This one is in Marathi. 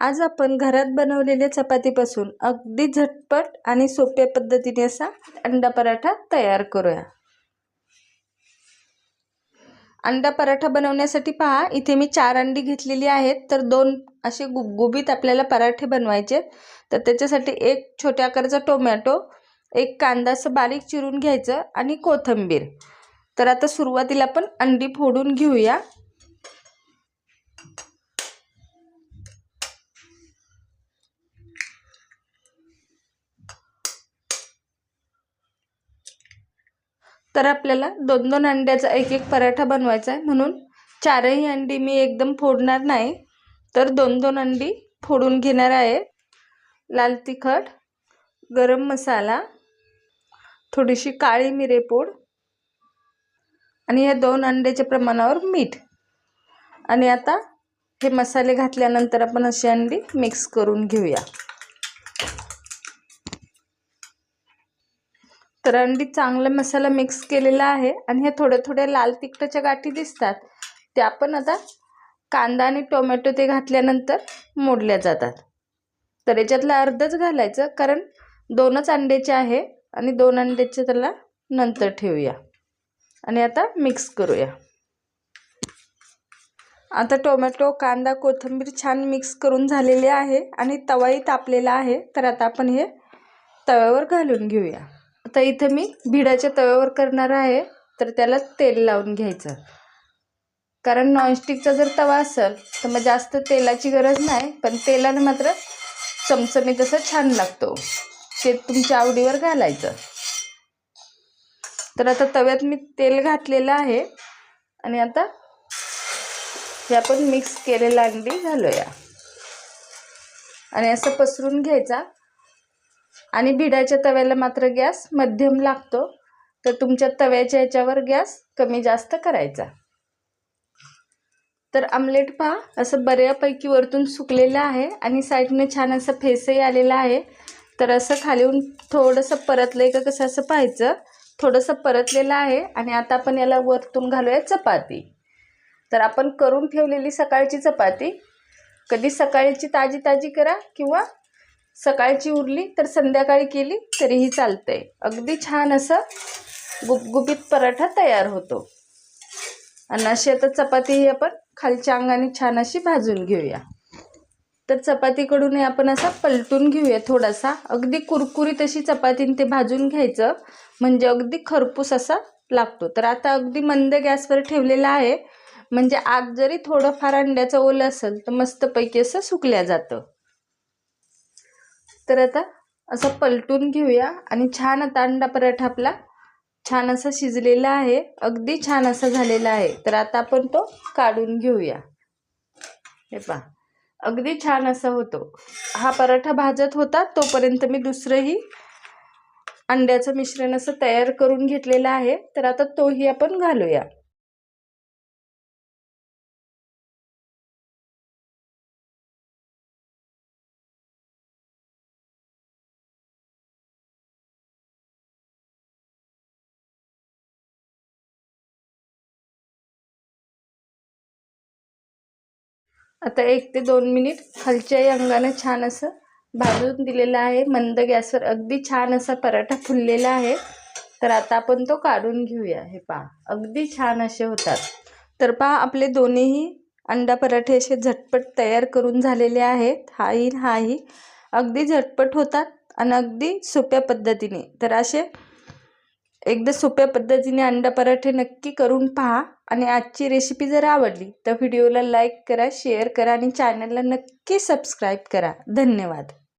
आज आपण घरात बनवलेल्या चपातीपासून अगदी झटपट आणि सोप्या पद्धतीने असा अंडा पराठा तयार करूया। अंडा पराठा बनवण्यासाठी पहा, इथे मी 4 अंडी घेतलेली आहेत। तर 2 असे गुबगुबीत आपल्याला पराठे बनवायचे। तर त्याच्यासाठी एक छोट्या आकाराचा टोमॅटो, एक कांदा असं बारीक चिरून घ्यायचं आणि कोथिंबीर। तर आता सुरुवातीला आपण अंडी फोडून घेऊया। तर आपल्याला 2-2 अंड्याचा एक पराठा बनवायचा आहे, म्हणून 4ही अंडी मी एकदम फोडणार नाही, तर 2-2 अंडी फोडून घेणार आहे। लाल तिखट, गरम मसाला, थोडीशी काळी मिरेपूड आणि या 2 अंड्याच्या प्रमाणावर मीठ। आणि आता हे मसाले घातल्यानंतर आपण अशी अंडी मिक्स करून घेऊया। तर अंडी चांगला मसाला मिक्स केलेला आहे आणि हे थोड्या लाल तिखटाच्या गाठी दिसतात, त्या आपण आता कांदा आणि टोमॅटो ते घातल्यानंतर मोडल्या जातात। तर याच्यातलं अर्धच घालायचं, कारण 2च अंड्याचे आहे आणि 2 अंड्याचे त्याला नंतर ठेवूया। आणि आता मिक्स करूया। आता टोमॅटो, कांदा, कोथिंबीर छान मिक्स करून झालेले आहे आणि तवाही तापलेला आहे। तर आता आपण हे तव्यावर घालून घेऊया। आता इथे मी भिडाच्या तव्यावर करणार आहे, तर त्याला तेल लावून घ्यायचं। कारण नॉनस्टिकचा जर तवा असेल तर मग जास्त तेलाची गरज नाही, पण तेलाने मात्र चमचमीत असं छान लागतो। ते तुमच्या आवडीवर घालायचं। तर आता तव्यात मी तेल घातलेलं आहे आणि आता हे आपण मिक्स केलेला अंडी घालूया आणि असं पसरून घ्यायचा। आणि भिडाच्या तव्याला मात्र गॅस मध्यम लागतो, तर तुमच्या तव्याच्या याच्यावर गॅस कमी जास्त करायचा। तर आमलेट पहा, असं बऱ्यापैकी वरतून सुकलेलं आहे आणि साईडने छान असं फेसही आलेला आहे। तर असं खालीहून थोडंसं परतलंय का कसं असं पाहायचं, थोडंसं परतलेलं आहे। आणि आता आपण याला वरतून घालूया चपाती। तर आपण करून ठेवलेली सकाळची चपाती, कधी सकाळची ताजी करा किंवा सकाळची उरली तर संध्याकाळी केली तरीही चालतंय। अगदी छान असं गुबगुबीत पराठा तयार होतो। आणि अशी आता चपाती आपण खालच्या अंगाने छान अशी भाजून घेऊया। तर चपातीकडून आपण असा पलटून घेऊया थोडासा, अगदी कुरकुरीत अशी चपातीने ते भाजून घ्यायचं, म्हणजे अगदी खरपूस असा लागतो। तर आता अगदी मंद गॅसवर ठेवलेला आहे, म्हणजे आत जरी थोडंफार अंड्याचं ओलं असेल तर मस्तपैकी असं सुकल्या जातं। तर आता असं पलटून घेऊया आणि छान आता अंडा पराठा आपला छान असा शिजलेला आहे, अगदी छान असा झालेला आहे। तर आता आपण तो काढून घेऊया। हे पहा, अगदी छान असा होतो। हा पराठा भाजत होता तोपर्यंत मी दुसरंही अंड्याचं मिश्रण असं तयार करून घेतलेलं आहे। तर आता तोही आपण घालूया। आता 1 ते 2 मिनिट खालच्याही अंगाने छान असं भाजून दिलेलं आहे मंद गॅसवर। अगदी छान असा पराठा फुललेला आहे। तर आता आपण तो काढून घेऊया। हे पहा, अगदी छान असे होतात। तर पहा, आपले दोन्हीही अंडा पराठे असे झटपट तयार करून झालेले आहेत। हाही अगदी झटपट होतात आणि अगदी सोप्या पद्धतीने। तर असे एकदा सोप्या पद्धतीने अंडा पराठे नक्की करून पहा। आणि आजची रेसिपी जर आवडली तर व्हिडिओला लाईक करा, शेअर करा आणि चॅनलला नक्की सबस्क्राईब करा। धन्यवाद।